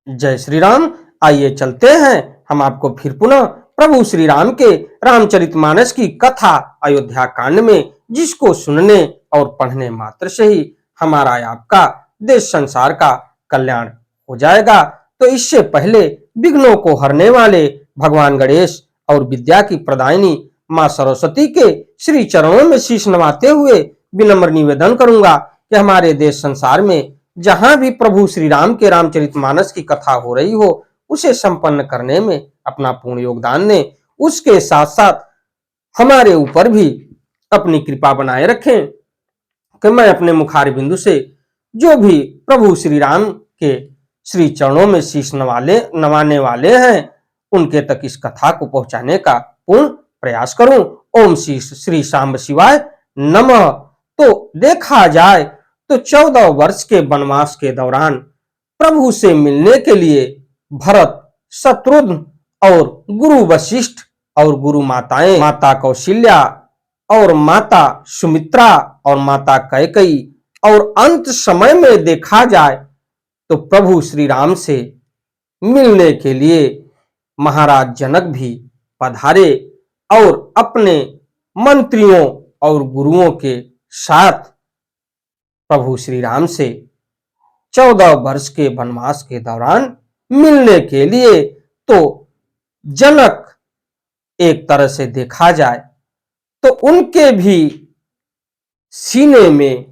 जय श्री राम। आइए चलते हैं हम आपको फिर पुनः प्रभु श्री राम के रामचरितमानस की कथा अयोध्या कांड में, जिसको सुनने और पढ़ने मात्र से ही हमारा आपका देश संसार का कल्याण हो जाएगा। तो इससे पहले विघ्नों को हरने वाले भगवान गणेश और विद्या की प्रदायिनी मां सरस्वती के श्री चरणों में शीश नवाते हुए विनम्र निवेदन करूंगा कि हमारे देश संसार में जहां भी प्रभु श्री राम के रामचरितमानस की कथा हो रही हो, उसे संपन्न करने में अपना पूर्ण योगदान दें। उसके साथ साथ हमारे ऊपर भी अपनी कृपा बनाए रखें कि मैं अपने मुखार बिंदु से जो भी प्रभु श्री राम के श्री चरणों में शीश नवाने वाले हैं, उनके तक इस कथा को पहुंचाने का पूर्ण प्रयास करूं। ओम श्री सांब शिवाय नमः। तो देखा जाए तो 14 वर्ष के वनवास के दौरान प्रभु से मिलने के लिए भरत, शत्रुघ्न और गुरु वशिष्ठ और गुरु माताएं, माता कौशल्या और माता सुमित्रा और माता कैकेयी, और अंत समय में देखा जाए तो प्रभु श्री राम से मिलने के लिए महाराज जनक भी पधारे और अपने मंत्रियों और गुरुओं के साथ प्रभु श्री राम से 14 वर्ष के वनवास के दौरान मिलने के लिए। तो जनक एक तरह से देखा जाए तो उनके भी सीने में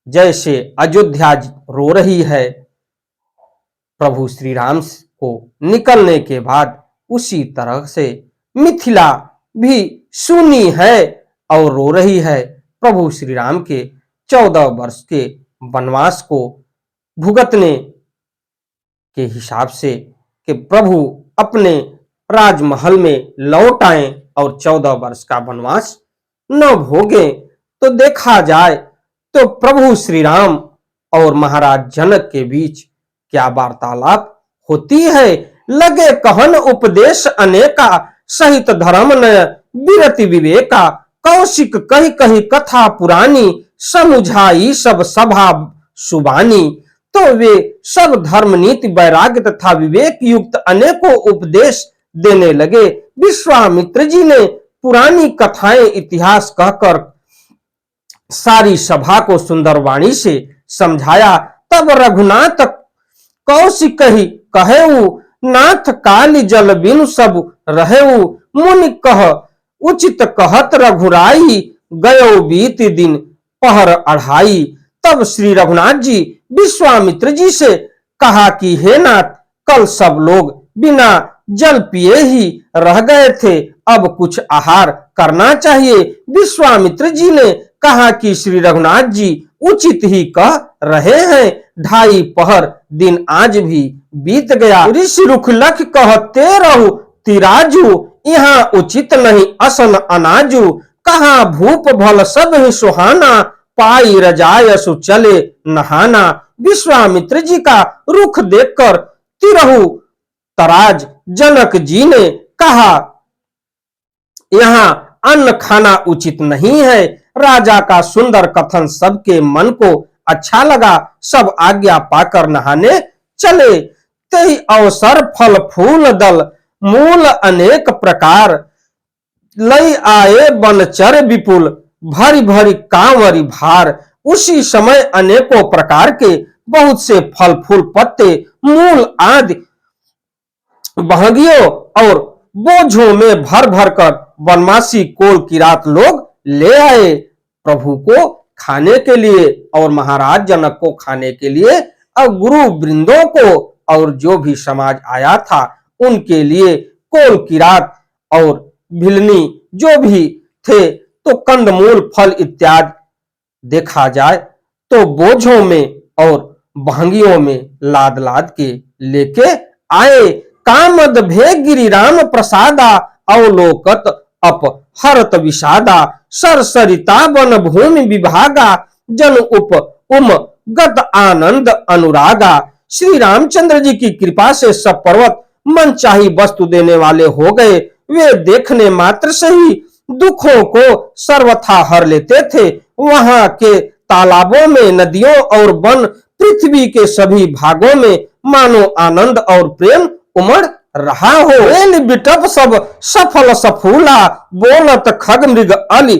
जैसे अयोध्या रो रही है प्रभु श्री राम को निकलने के बाद, उसी तरह से मिथिला भी सुनी है और रो रही है प्रभु श्री राम के 14 वर्ष के वनवास को भुगतने के हिसाब से कि प्रभु अपने राजमहल में लौट आए और 14 वर्ष का वनवास न भोगे। तो देखा जाए तो प्रभु श्री राम और महाराज जनक के बीच क्या वार्तालाप होती है। लगे कहन उपदेश अनेका, सहित धर्म न विरति विवेका, कौशिक कही कही कथा पुरानी, समुझाई सब सभा सुबानी। तो वे सब धर्म नीति वैराग्य तथा विवेक युक्त अनेकों उपदेश देने लगे। विश्वामित्र जी ने पुरानी कथाएं इतिहास कहकर सारी सभा को सुंदर वाणी से समझाया। तब रघुनाथ कौशिक ही कहेऊ, नाथ काली जल बिनु सब रहेऊ, मुनि कह उचित कहत रघुराई, गयो बीत दिन पहर अढ़ाई। तब श्री रघुनाथ जी विश्वामित्र जी से कहा कि हे नाथ, कल सब लोग बिना जल पिए ही रह गए थे, अब कुछ आहार करना चाहिए। विश्वामित्र जी ने कहा कि श्री रघुनाथ जी उचित ही कह रहे हैं, 2.5 पहर दिन आज भी बीत गया। ऋषि रुख लख कहते रहु तिराजू, यहाँ उचित नहीं असन अनाजू, कहा भूप भल सब ही सुहाना, पाई रजाय सु चले नहाना। विश्वामित्र जी का रुख देखकर तिरहु तराज जनक जी ने कहा, यहाँ अन्न खाना उचित नहीं है। राजा का सुंदर कथन सबके मन को अच्छा लगा, सब आज्ञा पाकर नहाने चले। तेहि अवसर फल फूल दल, मूल अनेक प्रकार, लई आए बनचर विपुल, भरी भरी कांवरी भार। उसी समय अनेकों प्रकार के बहुत से फल फूल पत्ते, मूल आदि बहंगियों और बोझों में भर भर कर वनवासी कोल किरात लोग ले आए प्रभु को खाने के लिए और महाराज जनक को खाने के लिए, और गुरु वृंदों को और जो भी समाज आया था उनके लिए कोल किरात और भिलनी जो भी थे, तो कंदमूल फल इत्यादि देखा जाए तो बोझों में और बहंगियों में लाद लाद के लेके आए। कामद भे गिरिराम प्रसादा, अवलोकत अप हरत विषादा, सरसरिता वन भूमि विभागा, जन उप उम गत आनंद अनुरागा। श्री रामचंद्र जी की कृपा से सब पर्वत मन चाही वस्तु देने वाले हो गए। वे देखने मात्र से ही दुखों को सर्वथा हर लेते थे। वहां के तालाबों में, नदियों और वन पृथ्वी के सभी भागों में मानो आनंद और प्रेम उमड़ रहा हो। एल बिटप सब सफल सफूला, बोलत खग मृग अली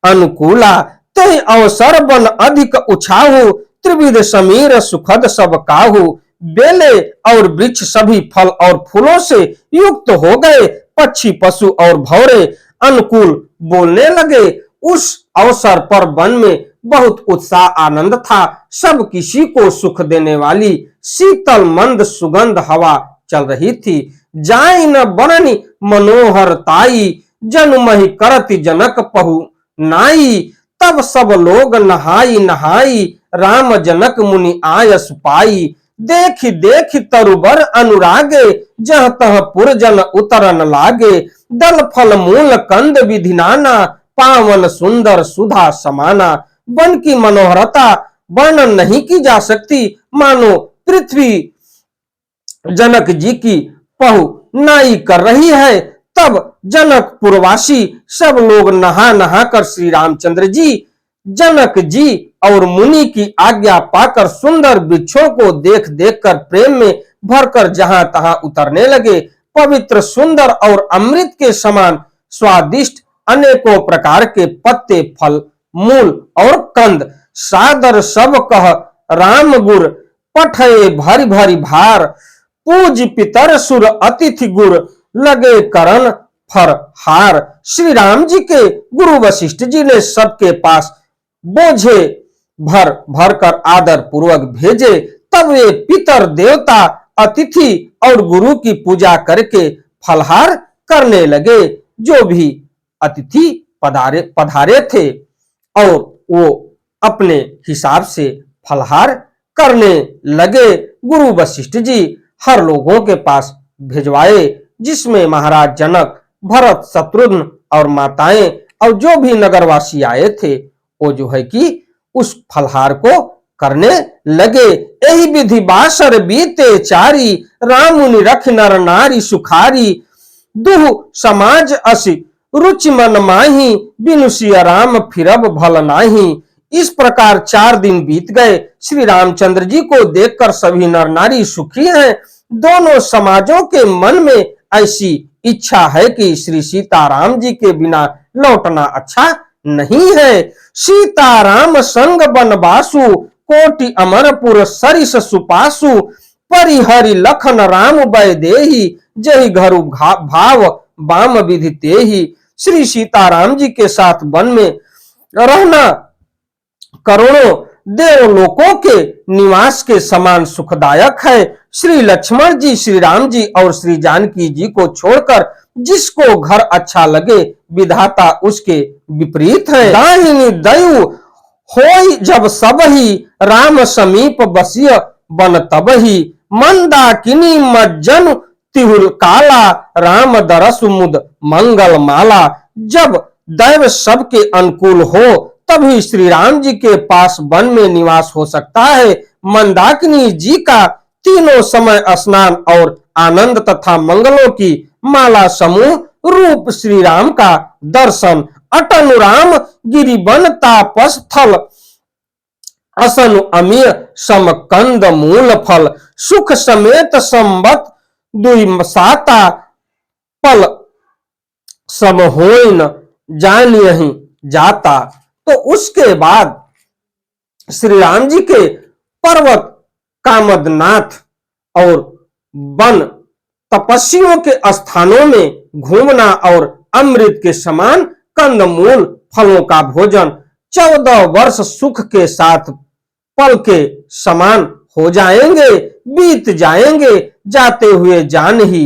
अनुकूला, ते अवसर बन अधिक उछाहु, त्रिविध समीर सुखद सब काहू। बेले और वृक्ष सभी फल और फूलों से युक्त हो गए, पक्षी पशु और भौरे अनुकूल बोलने लगे। उस अवसर पर वन में बहुत उत्साह आनंद था। सब किसी को सुख देने वाली शीतल मंद सुगंध हवा चल रही थी। जाई न बननी मनोहर ताई, जनु मही करति जनक पहु नाई। तब सब लोग नहाई नहाई, राम जनक मुनि आयस पाई। देखि देखि तरुबर अनुरागे, जह तह पुरजन उतरन लागे। दल फल मूल कंद विधि नाना, पावन सुंदर सुधा समाना। वन की मनोहरता वर्णन नहीं की जा सकती, मानो पृथ्वी जनक जी की पहु नाई कर रही है। तब जनकपुरवासी सब लोग नहा नहा कर श्री रामचंद्र जी, जनक जी और मुनि की आज्ञा पाकर सुंदर वृक्षों को देख देख कर प्रेम में भरकर जहां तहां उतरने लगे। पवित्र सुंदर और अमृत के समान स्वादिष्ट अनेकों प्रकार के पत्ते फल मूल और कंद, सादर सब कह राम गुर, पठये भरी भरी भार। पूज पितर सुर अतिथि गुर, लगे करन फर हार। श्री राम जी के गुरु वशिष्ठ जी ने सबके पास बोझे भर भर कर आदर पूर्वक भेजे। तब वे पितर देवता अतिथि और गुरु की पूजा करके फलहार करने लगे। जो भी अतिथि पधारे थे और वो अपने हिसाब से फलहार करने लगे। गुरु वशिष्ठ जी हर लोगों के पास भिजवाए, जिसमें महाराज जनक, भरत, शत्रुघ्न और माताएं और जो भी नगरवासी आए थे, वो जो है कि उस फलहार को करने लगे। यही विधि बासर बीते चारी, राम मुनि रख नर नारी सुखारी। दुह समाज असि रुचि मन माही, बिनु सिया राम फिरब भल नाही। इस प्रकार 4 दिन बीत गए। श्री रामचंद्र जी को देखकर सभी नर नारी सुखी हैं। दोनों समाजों के मन में ऐसी इच्छा है कि श्री सीताराम जी के बिना लौटना अच्छा नहीं है। सीताराम संग बनवासु, कोटि अमरपुर सरिस सुपासु। परिहरि लखन राम बय देहि, जहि घरु भाव बाम विधि तेहि। श्री सीताराम जी के साथ वन में रहना करोड़ों देवलोकों के निवास के समान सुखदायक है। श्री लक्ष्मण जी, श्री राम जी और श्री जानकी जी को छोड़कर जिसको घर अच्छा लगे, विधाता उसके विपरीत है। दाहिनी दयु होई जब सबही, राम समीप बसिय बन तबही। मंदाकिनी मज्जन तिहुल काला, राम दरस मुद मंगल माला। जब दैव सबके अनुकूल हो तभी श्री राम जी के पास वन में निवास हो सकता है। मंदाकिनी जी का तीनों समय स्नान और आनंद तथा मंगलों की माला समूह रूप श्री राम का दर्शन। अटन राम गिरिवन तापस थल, असन अमीय सम कंद मूल फल। सुख समेत संबत दुई साता, पल सम होइन जानियहि जाता। तो उसके बाद श्री राम जी के पर्वत कामदनाथ और वन तपस्वियों के स्थानों में घूमना और अमृत के समान कंदमूल फलों का भोजन 14 वर्ष सुख के साथ पल के समान हो जाएंगे, बीत जाएंगे, जाते हुए जान ही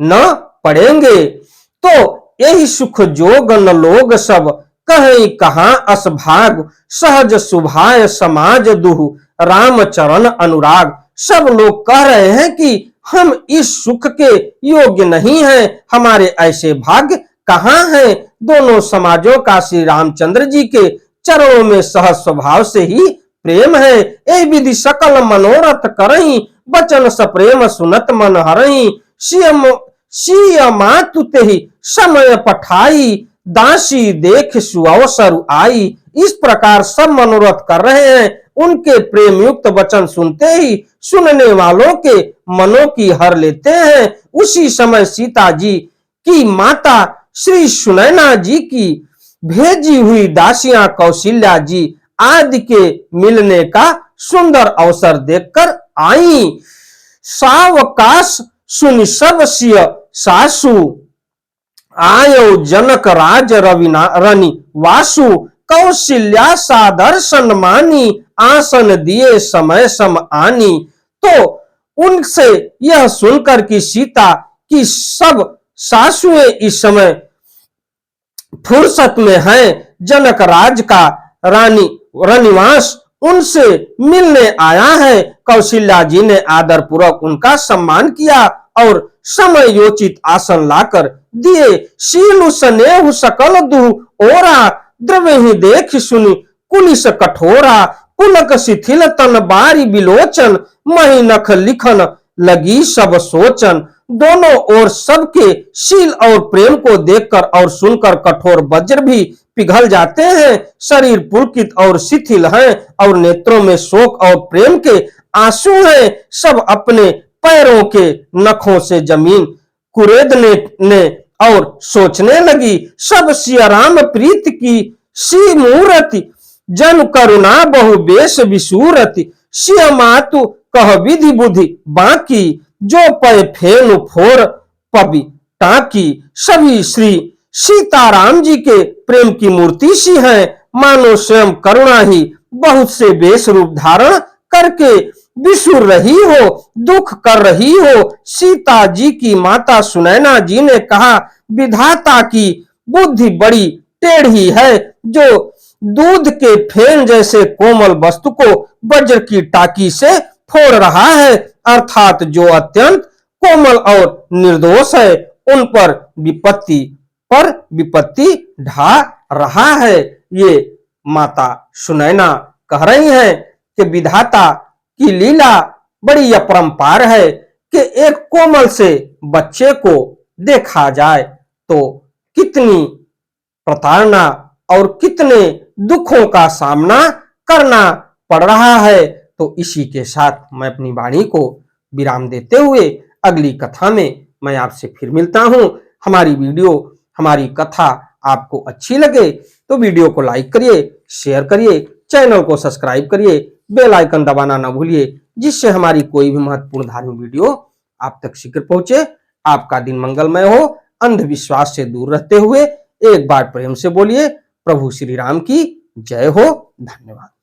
न पड़ेंगे। तो यही सुख जोगन लोग सब, कहीं कहां असभाग। सहज सुभाय समाज दुहु, राम चरण अनुराग। सब लोग कह रहे हैं कि हम इस सुख के योग्य नहीं हैं, हमारे ऐसे भाग्य कहां हैं। दोनों समाजों का श्री रामचंद्र जी के चरणों में सहज स्वभाव से ही प्रेम है। ए विधि सकल मनोरथ करही, बचन सप्रेम सुनत मन हरही। सिय मातु तेहि समय पठाई, दासी देख सुअवसर आई। इस प्रकार सब मनोरथ कर रहे हैं उनके प्रेम युक्त वचन सुनते ही सुनने वालों के मनों की हर लेते हैं। उसी समय सीता जी की माता श्री सुनैना जी की भेजी हुई दासियां कौशल्या जी आदि के मिलने का सुंदर अवसर देखकर आई। सावकाश सुनि सब सिय सासु आयो जनक राज रनि वासु कौशल्या सादर सन्मानी आसन दिए समय सम आनी। तो उनसे यह सुनकर कि सीता की सब सासुएं इस समय फुर्सत में हैं, जनक राज का रानी रनिवास उनसे मिलने आया है। कौशल्या जी ने आदर पूर्वक उनका सम्मान किया और समय योचित आसन लाकर दिए। शीलु स्नेह सकल दुह ओरा द्रव्य ही देख सुनी कुलिस कठोरा। पुलक शिथिल तन बारी बिलोचन मही नख लिखन लगी सब सोचन। दोनों ओर सबके शील और प्रेम को देखकर और सुनकर कठोर वज्र भी पिघल जाते हैं। शरीर पुलकित और शिथिल है और नेत्रों में शोक और प्रेम के आंसू हैं। सब अपने पैरों के नखों से जमीन कुरेदने ने और सोचने लगी। सब सिया राम प्रीत की सी मूर्ति जन करुणा बहु बेश विसूरति। सिया मातु कह विधि बुद्धि बाकी जो पय फेनु फोर पबी टाकी। सभी श्री सीताराम जी के प्रेम की मूर्ति सी है, मानो स्वयं करुणा ही बहुत से बेश रूप धारण करके विसुर रही हो, दुख कर रही हो। सीता जी की माता सुनैना जी ने कहा, विधाता की बुद्धि बड़ी टेढ़ी है, जो दूध के फेन जैसे कोमल वस्तु को वज्र की टाकी से फोड़ रहा है, अर्थात जो अत्यंत कोमल और निर्दोष है उन पर विपत्ति ढा रहा है। ये माता सुनैना कह रही हैं कि विधाता की लीला बड़ी अपरंपार है कि एक कोमल से बच्चे को देखा जाए तो कितनी प्रताड़ना और कितने दुखों का सामना करना पड़ रहा है। तो इसी के साथ मैं अपनी वाणी को विराम देते हुए अगली कथा में मैं आपसे फिर मिलता हूं। हमारी वीडियो, हमारी कथा आपको अच्छी लगे तो वीडियो को लाइक करिए, शेयर करिए, चैनल को सब्सक्राइब करिए, बेल आइकन दबाना ना भूलिए, जिससे हमारी कोई भी महत्वपूर्ण धार्मिक वीडियो आप तक शीघ्र पहुंचे। आपका दिन मंगलमय हो। अंधविश्वास से दूर रहते हुए एक बार प्रेम से बोलिए, प्रभु श्री राम की जय हो। धन्यवाद।